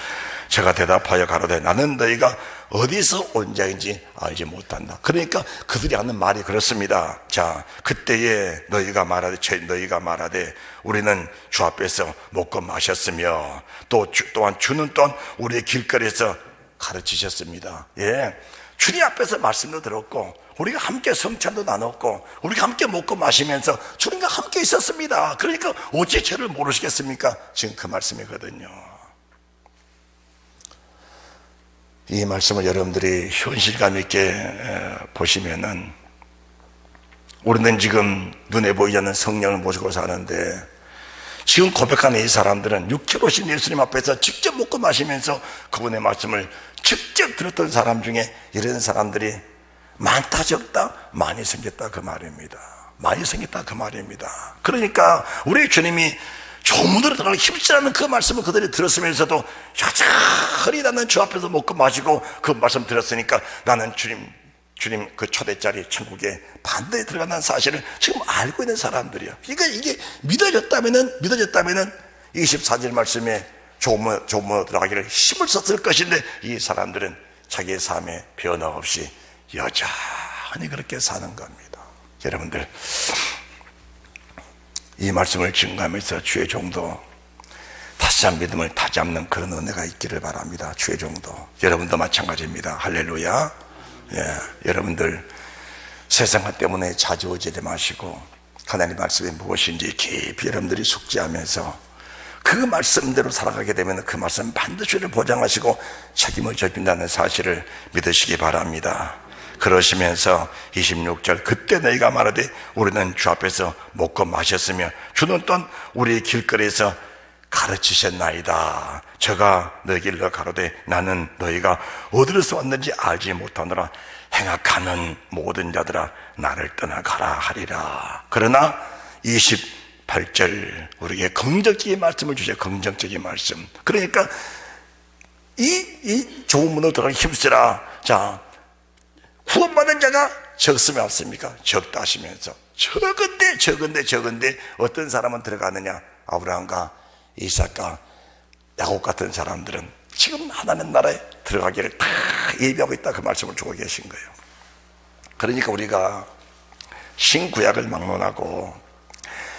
제가 대답하여 가로되 나는 너희가 어디서 온 자인지 알지 못한다. 그러니까 그들이 하는 말이 그렇습니다. 자, 그때에 너희가 말하되 우리는 주 앞에서 먹고 마셨으며 또한 주는 또한 우리의 길거리에서 가르치셨습니다. 예, 주님 앞에서 말씀도 들었고 우리가 함께 성찬도 나눴고 우리가 함께 먹고 마시면서 주님과 함께 있었습니다. 그러니까 어찌 저를 모르시겠습니까? 지금 그 말씀이거든요. 이 말씀을 여러분들이 현실감 있게 보시면은, 우리는 지금 눈에 보이지 않는 성령을 모시고 사는데 지금 고백하는 이 사람들은 육체로신 예수님 앞에서 직접 먹고 마시면서 그분의 말씀을 직접 들었던 사람 중에 이런 사람들이 많다 적다? 많이 생겼다 그 말입니다. 많이 생겼다 그 말입니다. 그러니까 우리 주님이 조문으로 들어가기 힘쓰지 않는 그 말씀을 그들이 들었으면서도 여전히 나는 주 앞에서 먹고 마시고 그 말씀 들었으니까 나는 주님 그 초대자리 천국에 반드시 들어간다는 사실을 지금 알고 있는 사람들이요. 그러니까 이게 믿어졌다면은 24절 말씀에 조문으로 들어가기를 힘을 썼을 것인데 이 사람들은 자기의 삶에 변화 없이 여전히 그렇게 사는 겁니다. 여러분들 이 말씀을 증거하면서 주의 종도 다시 한 믿음을 다잡는 그런 은혜가 있기를 바랍니다. 주의 종도 여러분도 마찬가지입니다. 할렐루야. 예, 여러분들 세상 때문에 좌지우지하지 마시고 하나님 말씀이 무엇인지 깊이 여러분들이 숙지하면서 그 말씀대로 살아가게 되면 그 말씀 반드시 보장하시고 책임을 져준다는 사실을 믿으시기 바랍니다. 그러시면서 26절 그때 너희가 말하되 우리는 주 앞에서 먹고 마셨으며 주는 또한 우리 길거리에서 가르치셨나이다. 저가 너희길로 가로되 나는 너희가 어디서 왔는지 알지 못하노라. 행악하는 모든 자들아 나를 떠나가라 하리라. 그러나 28절 우리에게 긍정적인 말씀을 주셔요. 긍정적인 말씀. 그러니까 이 좋은 문으로 들어가기 힘쓰라. 자, 구원받은 자가 적으면 없습니까? 적다 하시면서 적은데 어떤 사람은 들어가느냐? 아브라함과 이삭과 야곱 같은 사람들은 지금 하나님 나라에 들어가기를 다 예비하고 있다 그 말씀을 주고 계신 거예요. 그러니까 우리가 신구약을 막론하고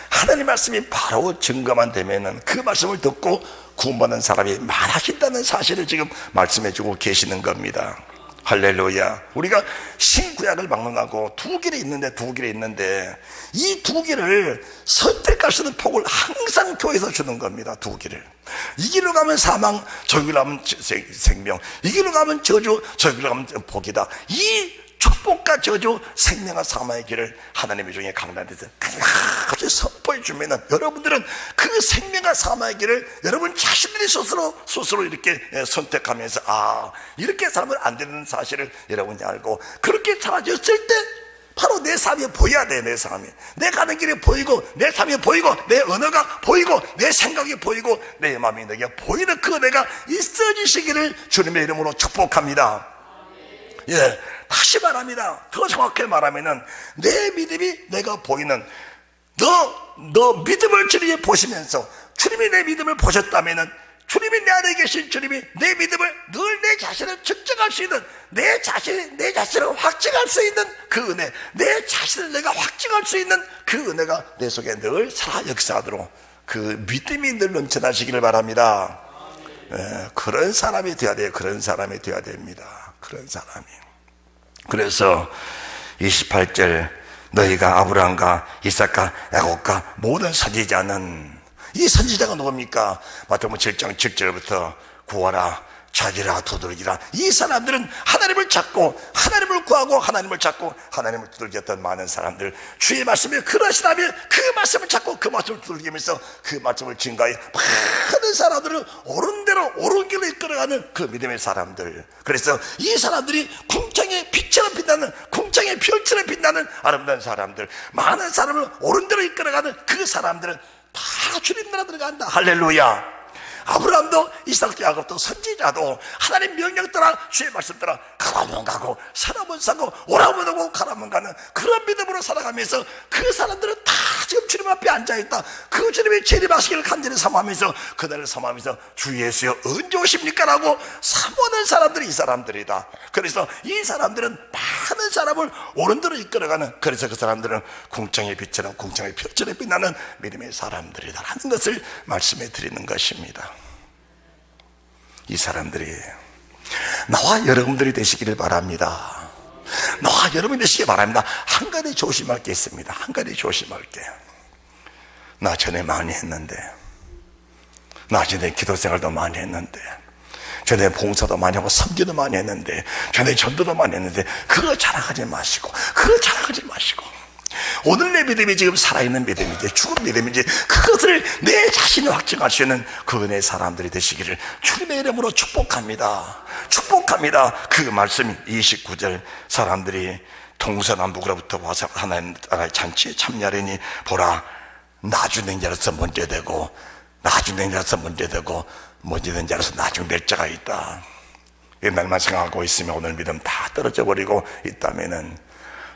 하나님 말씀이 바로 증거만 되면은 그 말씀을 듣고 구원받는 사람이 많아진다는 사실을 지금 말씀해 주고 계시는 겁니다. 할렐루야. 우리가 신구약을 막론하고 두 길이 있는데 이 두 길을 선택할 수 있는 폭을 항상 교회에서 주는 겁니다. 두 길을. 이 길로 가면 사망, 저 길로 가면 생명, 이 길로 가면 저주, 저 길로 가면 복이다. 이 축복과 저주, 생명과 사망의 길을 하나님의 중에 강단에서 끝없이 선포해 주면은 여러분들은 그 생명과 사망의 길을 여러분 자신들이 스스로 이렇게 선택하면서 이렇게 살면 안 되는 사실을 여러분이 알고 그렇게 살아졌을 때 바로 내 삶이 보여야 돼. 내 삶이 내 가는 길이 보이고 내 삶이 보이고 내 언어가 보이고 내 생각이 보이고 내 마음이 내게 보이는 그 은혜가 있어지시기를 주님의 이름으로 축복합니다. 예, 다시 말합니다. 더 정확하게 말하면은 내 믿음이 내가 보이는 너 너 믿음을 주님이 보시면서 주님이 내 믿음을 보셨다면은 주님이 내 안에 계신 주님이 내 믿음을 늘 내 자신을 측정할 수 있는 내 자신을 확증할 수 있는 그 은혜, 내 자신을 내가 확증할 수 있는 그 은혜가 내 속에 늘 살아 역사하도록 그 믿음이 늘 넘쳐나시기를 바랍니다. 그런 사람이 되어야 돼요. 그런 사람이 되어야 됩니다. 그런 사람이. 그래서 28절 너희가 아브라함과 이삭과 야곱과 모든 선지자는, 이 선지자가 누굽니까? 마태복음 7장 7절부터 구하라 찾으라 두드리라, 이 사람들은 하나님을 찾고 하나님을 구하고 하나님을 찾고 하나님을 두들겼던 많은 사람들, 주의 말씀이 그러시다면 그 말씀을 찾고 그 말씀을 두들기면서 그 말씀을 증거해 많은 사람들을 옳은 대로 옳은 길로 이끌어가는 그 믿음의 사람들. 그래서 이 사람들이 궁창의 빛처럼 빛나는, 궁창의 별처럼 빛나는 아름다운 사람들, 많은 사람을 옳은 대로 이끌어가는 그 사람들은 다 주님 나라 들어간다. 할렐루야. 아브라함도 이삭도 야곱도 선지자도 하나님 명령 따라 주의 말씀 따라 가라면 가고 사람은 사고 오라면 오고 가라면 가는 그런 믿음으로 살아가면서 그 사람들은 다 지금 주님 앞에 앉아있다. 그 주님의 재림하시기를 간절히 사모하면서 그날을 사모하면서 주 예수여 언제 오십니까? 라고 사모하는 사람들이 이 사람들이다. 그래서 이 사람들은 많은 사람을 옳은 대로 이끌어가는, 그래서 그 사람들은 궁창의 빛처럼 궁창의 별처럼 빛나는 믿음의 사람들이다 하는 것을 말씀해 드리는 것입니다. 이 사람들이 나와 여러분들이 되시기를 바랍니다. 나와 여러분이 되시기 바랍니다. 한 가지 조심할 게 있습니다. 한 가지 조심할 게, 나 전에 많이 했는데, 나 전에 기도 생활도 많이 했는데, 전에 봉사도 많이 하고 섬기도 많이 했는데, 전에 전도도 많이 했는데, 그거 자랑하지 마시고, 그거 자랑하지 마시고, 오늘 내 믿음이 지금 살아있는 믿음인지 죽은 믿음인지 그것을 내 자신이 확증할 수 있는 그 은혜의 사람들이 되시기를 주님의 이름으로 축복합니다. 축복합니다. 그 말씀이 29절 사람들이 동서남북으로부터 와서 하나님 나라의 잔치에 참여하리니 보라 나중 된 자로서 먼저 되고 나중 된 자로서 먼저 되고 먼저 된 자로서 나중 될 자가 있다. 옛날만 생각하고 있으면 오늘 믿음 다 떨어져 버리고 있다면은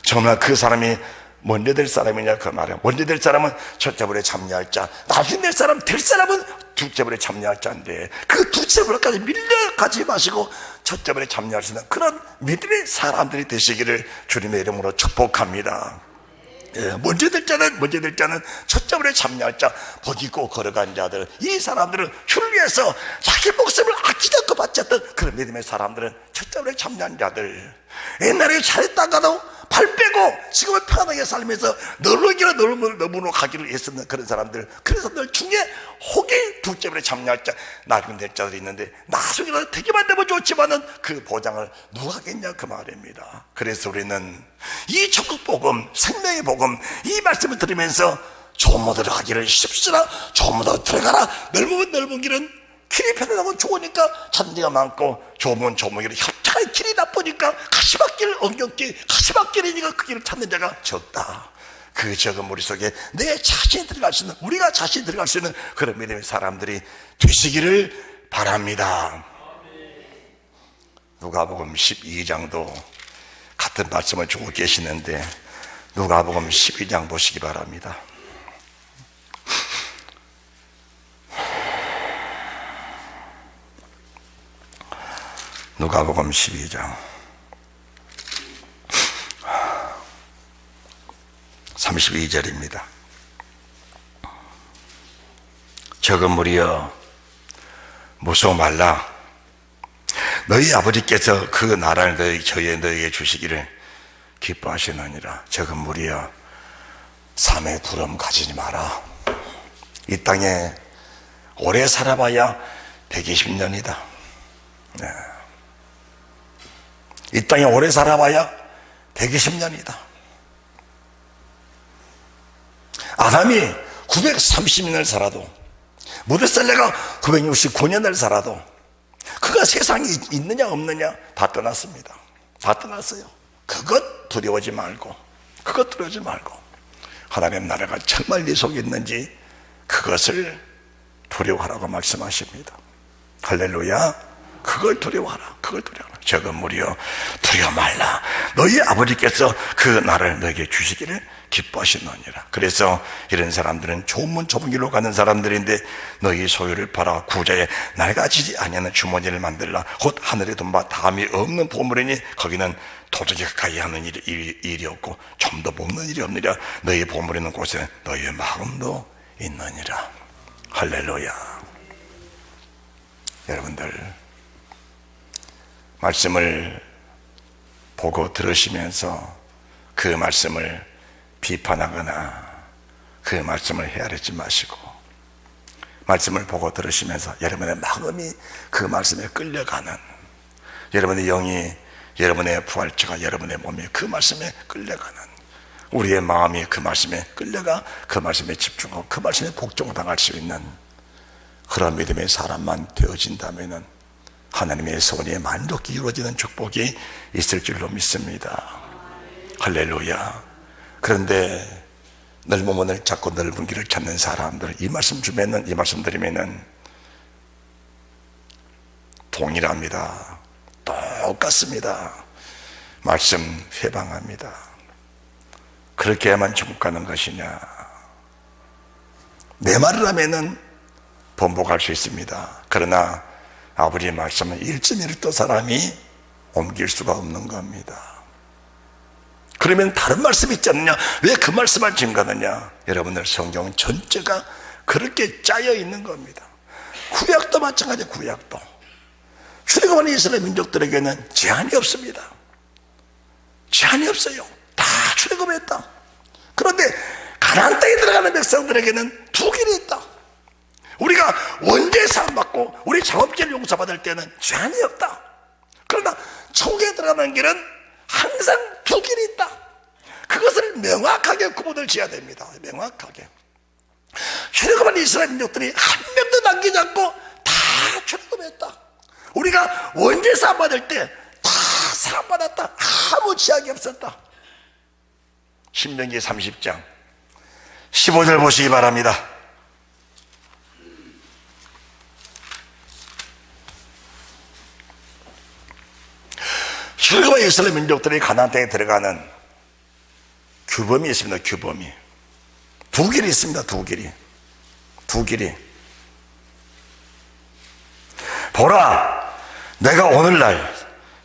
정말 그 사람이 먼저 될 사람이냐 그 말이야. 먼저 될 사람은 첫째벌에 참여할 자, 나중에 될 사람, 될 사람은 둘째벌에 참여할 자인데 그 둘째벌까지 밀려가지 마시고 첫째벌에 참여할 수 있는 그런 믿음의 사람들이 되시기를 주님의 이름으로 축복합니다. 먼저 될 자는 첫째벌에 참여할 자, 버티고 걸어간 자들, 이 사람들은 주를 위해서 자기 목숨을 아끼지 않고 바쳤던 그런 믿음의 사람들은 첫째벌에 참여한 자들, 옛날에 잘했다가도 발 빼고 지금은 편하게 살면서 너르기로 너무너 가기를 애쓰는 그런 사람들, 그런 사람들 중에 혹이 둘째벌에 참여할 자, 나중 될 자들이 있는데 나중에는 되기만 되면 좋지만은 그 보장을 누가 하겠냐 그 말입니다. 그래서 우리는 이 천국 복음, 생명의 복음, 이 말씀을 들으면서 조모대로 가기를 십시라, 조모대로 들어가라. 넓은 길은 길이 편안하고 좋으니까 잔디가 많고 좁은 조목이라 협착한 길이 나쁘니까 가시밭길 엉겹길, 가시밭길이니까 그 길을 찾는 자가 적다. 그 적은 무리 속에 내 자신이 들어갈 수 있는, 우리가 자신이 들어갈 수 있는 그런 믿음의 사람들이 되시기를 바랍니다. 누가복음 12장도 같은 말씀을 주고 계시는데 누가복음 12장 보시기 바랍니다. 누가복음 12장 32절입니다. 적은 무리여 무서워 말라. 너희 아버지께서 그 나라를 너희에게 주시기를 기뻐하시느니라. 적은 무리여 삶의 부름 가지지 마라. 이 땅에 오래 살아봐야 120년이다. 네. 이 땅에 오래 살아봐야 120년이다. 아담이 930년을 살아도, 무드셀레가 969년을 살아도 그가 세상에 있느냐 없느냐 다 떠났습니다. 다 떠났어요. 그것 두려워하지 말고, 그것 두려워하지 말고 하나님 나라가 정말 네 속에 있는지 그것을 두려워하라고 말씀하십니다. 할렐루야. 그걸 두려워하라. 그걸 두려워하라. 적은 무리여 두려워 말라. 너희 아버지께서 그 나라를 너에게 주시기를 기뻐하시느니라. 그래서 이런 사람들은 좁은 문 좁은 길로 가는 사람들인데 너희 소유를 팔아 구자에 낡아지지 아니하는 주머니를 만들라. 곧 하늘에 돈바 다음이 없는 보물이니 거기는 도적이 가까이 하는 일이 없고 좀도 먹는 일이 없느니라. 너희 보물이 있는 곳에 너희의 마음도 있느니라. 할렐루야. 여러분들 말씀을 보고 들으시면서 그 말씀을 비판하거나 그 말씀을 헤아리지 마시고 말씀을 보고 들으시면서 여러분의 마음이 그 말씀에 끌려가는, 여러분의 영이, 여러분의 부활체가 여러분의 몸이 그 말씀에 끌려가는, 우리의 마음이 그 말씀에 끌려가 그 말씀에 집중하고 그 말씀에 복종당할 수 있는 그런 믿음의 사람만 되어진다면 하나님의 소원이 만족히 이루어지는 축복이 있을 줄로 믿습니다. 할렐루야. 그런데 넓은 문을 찾고 넓은 길을 찾는 사람들, 이 말씀 주면은, 이 말씀 드리면은 동일합니다. 똑같습니다. 말씀 회방합니다. 그렇게 해야만 천국 가는 것이냐? 내 말을 하면은 번복할 수 있습니다. 그러나 아버지의 말씀은 1.1도 사람이 옮길 수가 없는 겁니다. 그러면 다른 말씀이 있지 않느냐? 왜 그 말씀만 증거하느냐? 여러분들 성경 전체가 그렇게 짜여 있는 겁니다. 구약도 마찬가지예요. 구약도 출애굽하는 이스라엘 민족들에게는 제한이 없습니다. 제한이 없어요. 다 출애굽했다. 그런데 가나안 땅에 들어가는 백성들에게는 두 길이 있다. 우리가 원죄 사함받고 우리 작업죄를 용서받을 때는 제한이 없다. 그러나 천국에 들어가는 길은 항상 두 길이 있다. 그것을 명확하게 구분을 지어야 됩니다. 명확하게. 출애굽한 이스라엘 민족들이 한 명도 남기지 않고 다 출애굽했다. 우리가 원죄 사함받을 때 다 사함받았다. 아무 제약이 없었다. 신명기 30장 15절 보시기 바랍니다. 출애굽한 이스라엘 민족들이 가나안 땅에 들어가는 규범이 있습니다. 규범이 두 길이 있습니다. 두 길이. 보라, 내가 오늘날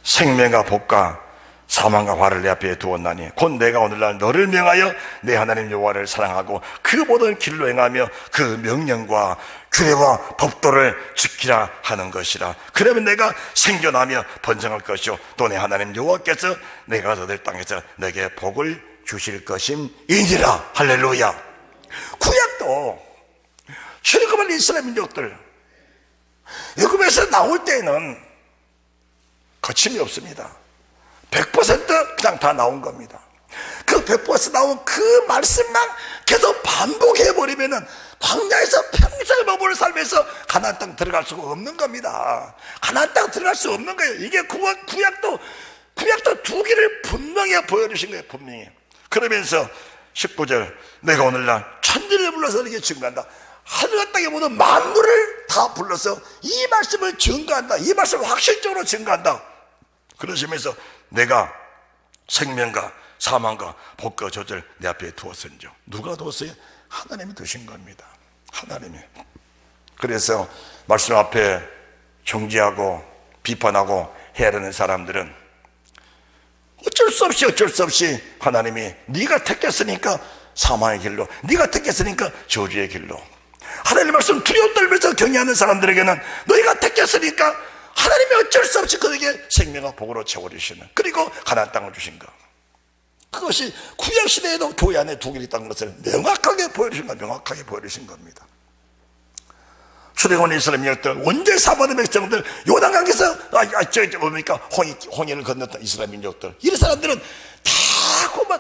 생명과 복과 사망과 화를 내 앞에 두었나니 곧 내가 오늘날 너를 명하여 내 하나님 여호와를 사랑하고 그 모든 길로 행하며 그 명령과 규례와 법도를 지키라 하는 것이라. 그러면 내가 생존하며 번성할 것이요 또 내 하나님 여호와께서 내가 얻을 땅에서 내게 복을 주실 것임이니라. 할렐루야. 구약도 출애굽한 이스라엘 민족들 애굽에서 나올 때에는 거침이 없습니다. 100% 그냥 다 나온 겁니다. 그 100% 나온 그 말씀만 계속 반복해버리면은 광야에서 평생 머무는 삶에서 가나안 땅 들어갈 수가 없는 겁니다. 가나안 땅 들어갈 수 없는 거예요. 이게 구약도 두 길을 분명히 보여주신 거예요. 분명히. 그러면서 19절 내가 오늘날 천지를 불러서 이렇게 증거한다. 하늘과 땅의 모든 만물을 다 불러서 이 말씀을 증거한다. 이 말씀을 확실적으로 증거한다. 그러시면서 내가 생명과 사망과 복과 저주를 내 앞에 두었은즉. 누가 두었어요? 하나님이 두신 겁니다. 하나님이. 그래서 말씀 앞에 정죄하고 비판하고 헤아리는 사람들은 어쩔 수 없이 하나님이 네가 택했으니까 사망의 길로, 네가 택했으니까 저주의 길로, 하나님의 말씀 두려움 떨면서 경외하는 사람들에게는 너희가 택했으니까 하나님이 어쩔 수 없이 그에게 생명과 복으로 채워주시는, 그리고 가나안 땅을 주신 것. 그것이 구약시대에도 교회 안에 두 길이 있다는 것을 명확하게 보여주신 겁니다. 출애굽한 이스라엘 민족들, 원죄 사모하는 백성들, 요단강에서 뭡니까? 홍해를 건넜던 이스라엘 민족들, 이 사람들은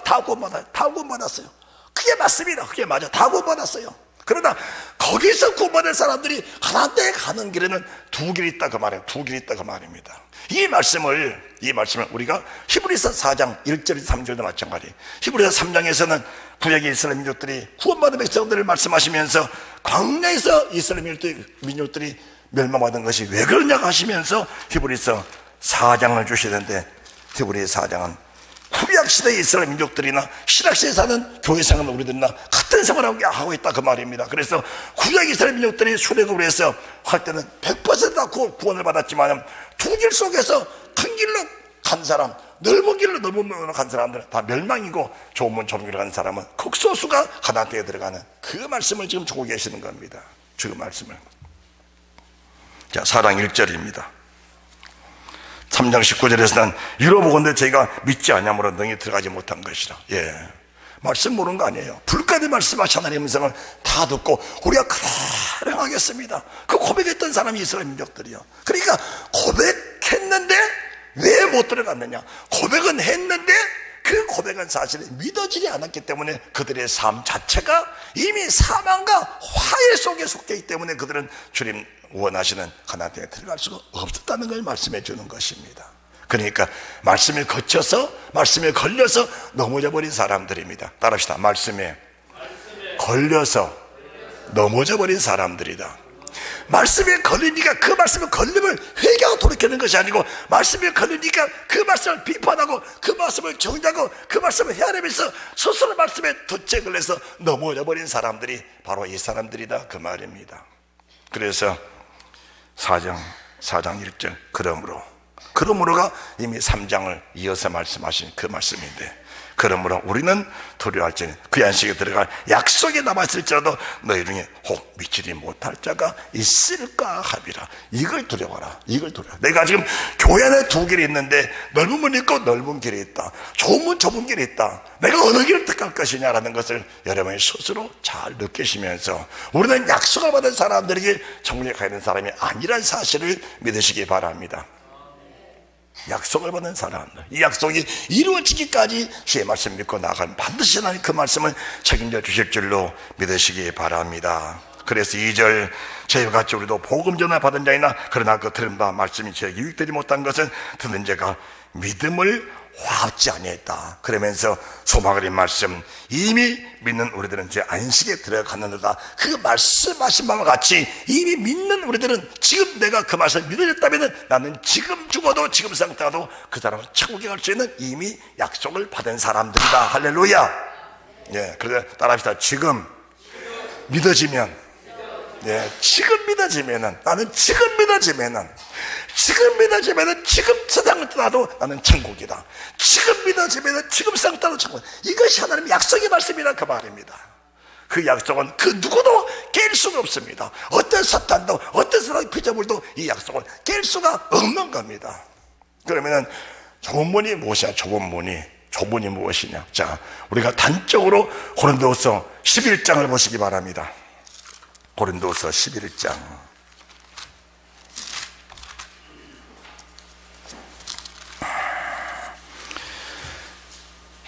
다 구원받았어요. 그게 맞습니다. 그게 맞아. 다 구원받았어요. 그러나 거기서 구원받은 사람들이 가나안 땅에 가는 길에는 두 길이 있다 그 말이에요. 두 길이 있다 그 말입니다. 이 말씀을 우리가 히브리서 4장 1절에서 3절도 마찬가지. 히브리서 3장에서는 구약의 이스라엘 민족들이 구원받은 백성들을 말씀하시면서 광야에서 이스라엘 민족들이 멸망받은 것이 왜 그러냐 하시면서 히브리서 4장을 주시는데, 히브리서 4장은 구약시대의 이스라엘 민족들이나 신약시대에 사는 교회 생활을 우리들이나 같은 생활을 하고 있다 그 말입니다. 그래서 구약 이스라엘 민족들이 출애굽을 해서 할 때는 100%다 구원을 받았지만 두 길 속에서 큰 길로 간 사람, 넓은 길로 간 사람들은 다 멸망이고 좁은 문 좁은 길로 간 사람은 극소수가 가나안 땅에 들어가는 그 말씀을 지금 주고 계시는 겁니다. 그 말씀을. 자, 사랑 1절입니다. 3장 19절에서는 이로보건대 저희가 믿지 아니함으로 능히 들어가지 못한 것이라. 예, 말씀 모르는 거 아니에요. 불까지 말씀하신 하나님의 음성을 다 듣고 우리가 그대로 행하겠습니다. 그 고백했던 사람이 이스라엘 민족들이요. 그러니까 고백했는데 왜 못 들어갔느냐? 고백은 했는데 그 고백은 사실은 믿어지지 않았기 때문에 그들의 삶 자체가 이미 사망과 화해 속에 속되기 때문에 그들은 주님 원하시는 가나안 땅에 들어갈 수가 없었다는 걸 말씀해 주는 것입니다. 그러니까 말씀에 거쳐서, 말씀에 걸려서 넘어져 버린 사람들입니다. 따라합시다. 말씀에 걸려서 넘어져 버린 사람들이다. 말씀에 걸리니까 그 말씀에 걸림을 회개하고 돌이키는 것이 아니고, 말씀에 걸리니까 그 말씀을 비판하고 그 말씀을 정죄하고 그 말씀을 헤아리면서 스스로 말씀에 덫에 걸려서 넘어져 버린 사람들이 바로 이 사람들이다 그 말입니다. 그래서 4장 1절 그러므로가 이미 3장을 이어서 말씀하신 그 말씀인데, 그러므로 우리는 두려워할지니 그 안식에 들어갈 약속에 남았을지라도 너희 중에 혹 미치지 못할 자가 있을까 하비라. 이걸 두려워하라. 이걸 두려워. 내가 지금 교회 안에 두 길이 있는데 넓은 문이 있고 넓은 길이 있다, 좁은 문 좁은 길이 있다. 내가 어느 길을 택할 것이냐라는 것을 여러분이 스스로 잘 느끼시면서 우리는 약속을 받은 사람들에게 천국에 가야 되는 사람이 아니란 사실을 믿으시기 바랍니다. 약속을 받는 사람들, 이 약속이 이루어지기까지 주의 말씀 믿고 나가면 반드시 하나님 그 말씀을 책임져 주실 줄로 믿으시기 바랍니다. 그래서 2절 저희와 같이 우리도 복음 전화 받은 자이나 그러나 그 들은 바 말씀이 저에게 유익되지 못한 것은 듣는 자가 믿음을 화합지 아니했다. 그러면서 소망을 인 말씀, 이미 믿는 우리들은 제 안식에 들어갔는데다. 그 말씀하신 바와 같이 이미 믿는 우리들은 지금 내가 그 말씀을 믿어졌다면 나는 지금 죽어도 지금 상태라도 그 사람은 천국에 갈 수 있는 이미 약속을 받은 사람들이다. 할렐루야. 예, 그래서 따라합시다. 지금 믿어지면, 예, 지금 믿어지면은, 나는 지금 믿어지면은 지금 세상을 떠나도 나는 천국이다. 지금 믿어지면은 지금 세상을 떠나도 천국. 이것이 하나님의 약속의 말씀이라 그 말입니다. 그 약속은 그 누구도 깰 수가 없습니다. 어떤 사탄도 어떤 사람의 피조물도 이 약속을 깰 수가 없는 겁니다. 그러면은 좁은 문이 무엇이냐? 좁은 문이 무엇이냐? 자, 우리가 단적으로 고린도후서 11장을 보시기 바랍니다. 고린도후서 11장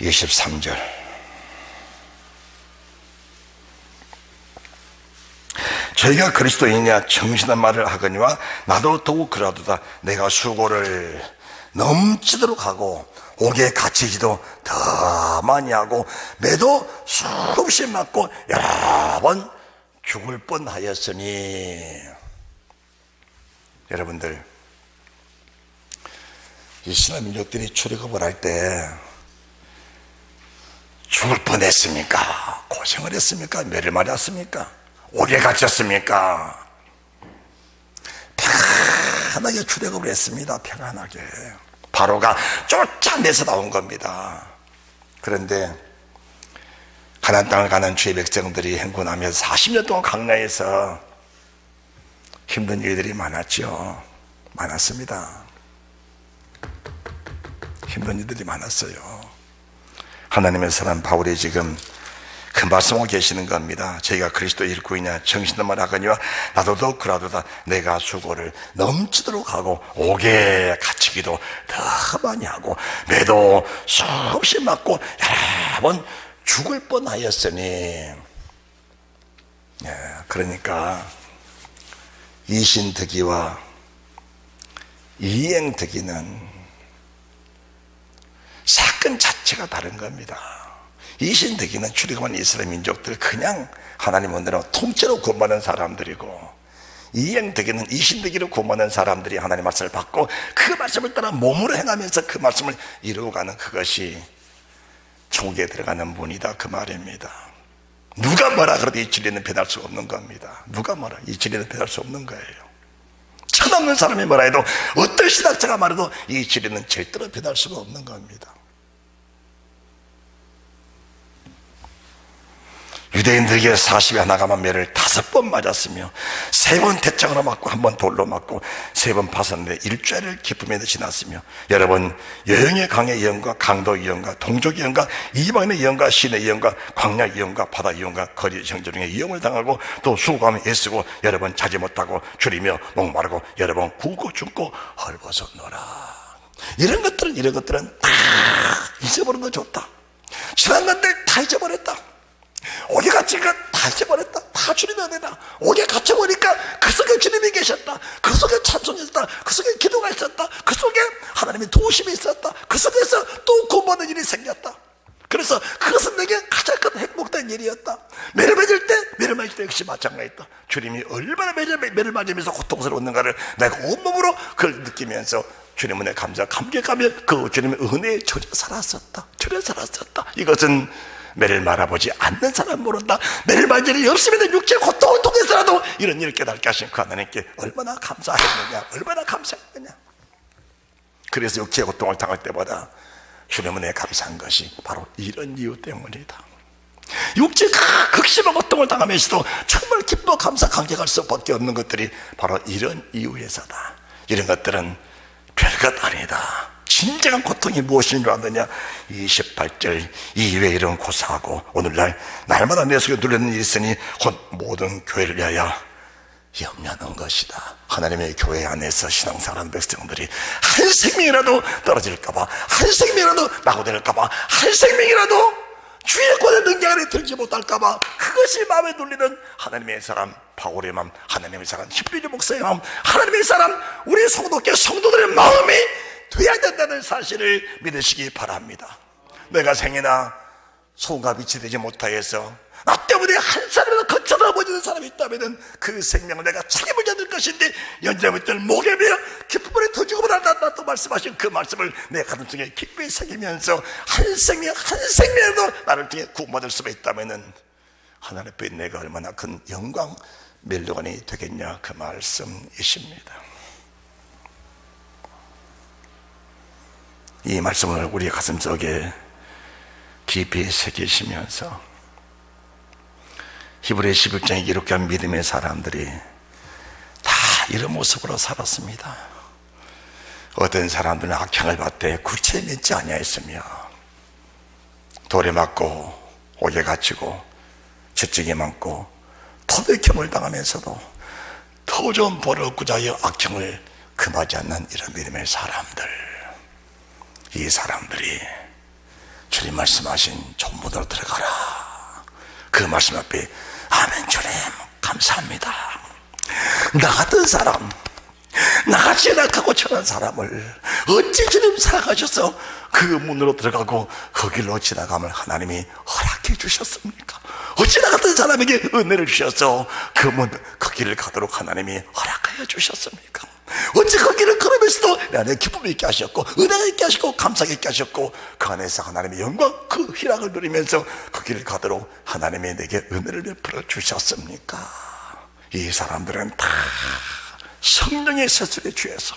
23절. 저희가 그리스도인이냐 정신한 말을 하거니와 나도 더욱 그러하도다. 내가 수고를 넘치도록 하고 옥에 갇히지도 더 많이 하고 매도 수없이 맞고 여러 번 죽을 뻔하였으니. 여러분들, 이스라엘 민족들이 출애굽을 할 때 죽을 뻔했습니까? 고생을 했습니까? 매를 맞았습니까? 옥에 갇혔습니까? 평안하게 출애굽을 했습니다. 평안하게. 바로가 쫓아내서 나온 겁니다. 그런데 가나안 땅을 가는 주의 백성들이 행군하면서 40년 동안 광야에서 힘든 일들이 많았죠. 많았습니다. 힘든 일들이 많았어요. 하나님의 사람 바울이 지금 그 말씀하고 계시는 겁니다. 저희가 그리스도 일꾼이냐 정신을 말하거니와 나도 더욱 그러하도다. 내가 수고를 넘치도록 하고 옥에 갇히기도 더 많이 하고 매도 수없이 맞고 여러 번 죽을 뻔하였으니. 그러니까 이신득이와 이행득이는 사건 자체가 다른 겁니다. 이신득이는 출애굽한 이스라엘 민족들 그냥 하나님 은혜로 통째로 구원받는 사람들이고, 이행득이는 이신득이로 구원받는 사람들이 하나님 말씀을 받고 그 말씀을 따라 몸으로 행하면서 그 말씀을 이루어가는 그것이 천국에 들어가는 문이다 그 말입니다. 누가 뭐라 그래도 이 진리는 변할 수 없는 겁니다. 누가 뭐라 이 진리는 변할 수 없는 거예요. 천없는 사람이 뭐라 해도 어떤 신학자가 말해도 이 진리는 절대로 변할 수가 없는 겁니다. 유대인들에게 40에 나가만 매를 5번 맞았으며 3번 대창으로 맞고 1번 돌로 맞고 3번 파섰는데 일주일을 기쁨에도 지났으며 여러분 여영의 강의 예언과 강도의 예언과 동족의 예언과 이방인의 예언과 신의 예언과 광야 예언과 바다 예언과 거리 정조중에 예언을 당하고 또 수고하며 애쓰고 여러분 자지 못하고 줄이며 목마르고 여러분 굶고 죽고 헐벗었노라. 이런 것들은 다 잊어버린 거 좋다. 지난 것들 다 잊어버렸다. 옥에 갇힌 것 다 잊어버렸다. 다 주님의 은혜다. 옥에 갇혀보니까 그 속에 주님이 계셨다. 그 속에 찬송이 있었다. 그 속에 기도가 있었다. 그 속에 하나님의 도우심이 있었다. 그 속에서 또 구원받는 일이 생겼다. 그래서 그것은 내게 가장 큰 행복된 일이었다. 매를 맞을 때 역시 마찬가지다. 주님이 얼마나 매를 맞으면서 고통스러웠는가를 내가 온몸으로 그걸 느끼면서 주님 은혜 감격하며 그 주님의 은혜에 절여 살았었다. 이것은 매를 말아보지 않는 사람 모른다. 매를 맞을 일이 없으면 육체의 고통을 통해서라도 이런 일을 깨닫게 하신 그 하나님께 얼마나 감사했느냐. 그래서 육체의 고통을 당할 때보다 주님 은혜에 감사한 것이 바로 이런 이유 때문이다. 육체가 극심한 고통을 당하면서도 정말 기뻐 감사 감격할 수밖에 없는 것들이 바로 이런 이유에서다. 이런 것들은 별것 아니다. 진정한 고통이 무엇인 줄 아느냐. 28절 이외에 이런 고사하고 오늘날 날마다 내 속에 눌리는 일이 있으니 곧 모든 교회를 위하여 염려하는 것이다. 하나님의 교회 안에서 신앙생활하는 백성들이 한 생명이라도 떨어질까봐, 한 생명이라도 낙오될까봐, 한 생명이라도 주의 권의 능력 안에 들지 못할까봐, 그것이 마음에 눌리는 하나님의 사람 바울의 마음, 하나님의 사람 히브리 목사의 마음, 하나님의 사람 우리 성도께 성도들의 마음이 돼야 된다는 사실을 믿으시기 바랍니다. 내가 생이나 소가 빛이 되지 못하여서 나 때문에 한 사람이라도 거쳐다보지는 사람이 있다면 그 생명을 내가 책임을 져야 될 것인데 연장부터 목에 베어 기쁨을 더 주고 받았다 또 말씀하신 그 말씀을 내 가슴속에 깊이 새기면서 한 생명이라도 나를 통해 구원받을 수가 있다면 하나님 앞에 내가 얼마나 큰 영광 멸류관이 되겠냐 그 말씀이십니다. 이 말씀을 우리 가슴속에 깊이 새기시면서 히브리 11장에 기록한 믿음의 사람들이 다 이런 모습으로 살았습니다. 어떤 사람들은 악행을 받되 구체에 믿지 아니하였으며 돌에 맞고 옥에 갇히고 채찍에 맞고 토백형을 당하면서도 더 좋은 벌을 얻고자 하여 악행을 금하지 않는 이런 믿음의 사람들, 이 사람들이 주님 말씀하신 전부대로 들어가라 그 말씀 앞에 아멘 주님 감사합니다. 나 같은 사람, 나같이 연약하고 천한 사람을 어찌 주님 사랑하셔서 그 문으로 들어가고 그 길로 지나감을 하나님이 허락해 주셨습니까? 어찌 나 같은 사람에게 은혜를 주셔서 그 길을 가도록 하나님이 허락하여 주셨습니까? 어찌 그 길을 걸으면서도 내 안에 기쁨이 있게 하셨고 은혜가 있게 하셨고 감사가 있게 하셨고 그 안에서 하나님의 영광 그 희락을 누리면서 그 길을 가도록 하나님이 내게 은혜를 베풀어 주셨습니까? 이 사람들은 다 성령의 세술에 취해서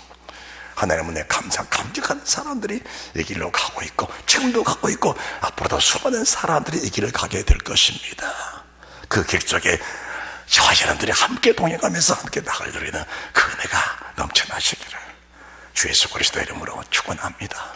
하나님 은혜 감격하는 사람들이 이 길로 가고 있고 지금도 가고 있고 앞으로도 수많은 사람들이 이 길을 가게 될 것입니다. 그 길 속에 저와 여러분들이 함께 동행하면서 함께 나갈 누리는 그 은혜가 넘쳐나시기를 주 예수 그리스도 이름으로 축원합니다.